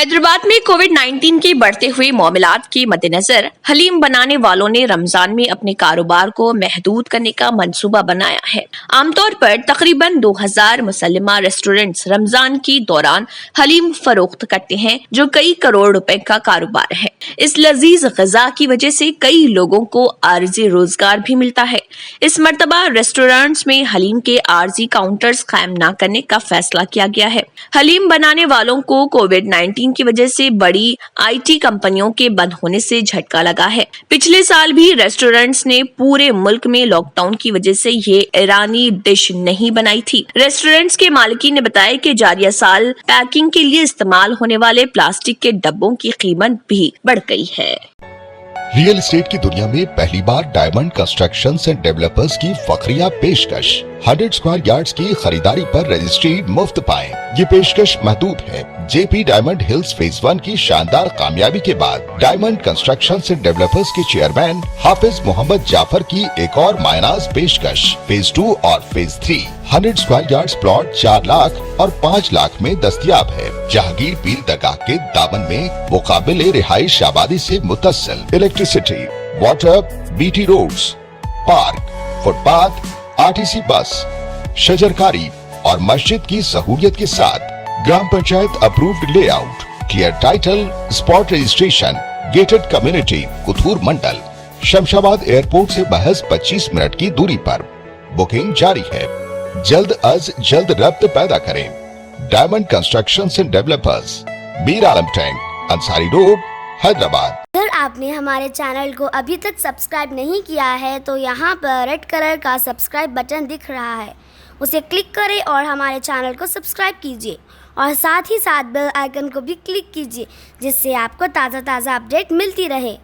हैदराबाद में कोविड-19 के बढ़ते हुए मामलात के मद्देनजर हलीम बनाने वालों ने रमजान में अपने कारोबार को महदूद करने का मंसूबा बनाया है। आमतौर पर तकरीबन 2000 मुसल्लिमा रेस्टोरेंट्स रमजान के दौरान हलीम फरोख्त करते हैं, जो कई करोड़ रुपए का कारोबार है। इस लजीज गजा की वजह से कई लोगों को आर्जी रोजगार भी मिलता है। इस मर्तबा रेस्टोरेंट्स में हलीम के आर्जी काउंटर्स कायम न करने का फैसला किया गया है। हलीम बनाने वालों को कोविड-19 की वजह से बड़ी आईटी कंपनियों के बंद होने से झटका लगा है। पिछले साल भी रेस्टोरेंट्स ने पूरे मुल्क में लॉकडाउन की वजह से ये ईरानी डिश नहीं बनाई थी। रेस्टोरेंट्स के मालिकीन ने बताया कि जारिया साल पैकिंग के लिए इस्तेमाल होने वाले प्लास्टिक के डब्बों की कीमत भी बढ़ गई है। रियल एस्टेट की दुनिया में पहली बार डायमंड कंस्ट्रक्शंस एंड डेवलपर्स की फखरिया पेशकश 100 स्क्वायर यार्ड्स की खरीदारी पर रजिस्ट्री मुफ्त पाएं। ये पेशकश महदूद है। जेपी डायमंड हिल्स फेज 1 की शानदार कामयाबी के बाद डायमंड कंस्ट्रक्शंस एंड डेवलपर्स के चेयरमैन हाफिज मोहम्मद जाफर की एक और मायनाज पेशकश फेज 2 और phase 3 100 square yards plot 4 lakh और 5 लाख में दस्तयाब है। जहांगीर पीर दरगाह के दामन में मुकाबिले रिहाइश आबादी से मुतस्सिल electricity, water, BT roads, park, footpath, RTC bus, शजरकारी और मस्जिद की सहूलियत के साथ gram panchayat approved layout, clear title, spot registration, gated community, Kothur mandal, Shamshabad airport से महज 25 मिनट की दूरी पर। बुकिंग जारी है। जल्द अज जल्द रब्त पैदा करें। Diamond constructions and developers, Mir Alam tank, Ansari road, Hyderabad. अगर आपने हमारे चैनल को अभी तक सब्सक्राइब नहीं किया है तो यहाँ पर रेड कलर का सब्सक्राइब बटन दिख रहा है, उसे क्लिक करें और हमारे चैनल को सब्सक्राइब कीजिए और साथ ही साथ बेल आइकन को भी क्लिक कीजिए, जिससे आपको ताज़ा अपडेट मिलती रहे।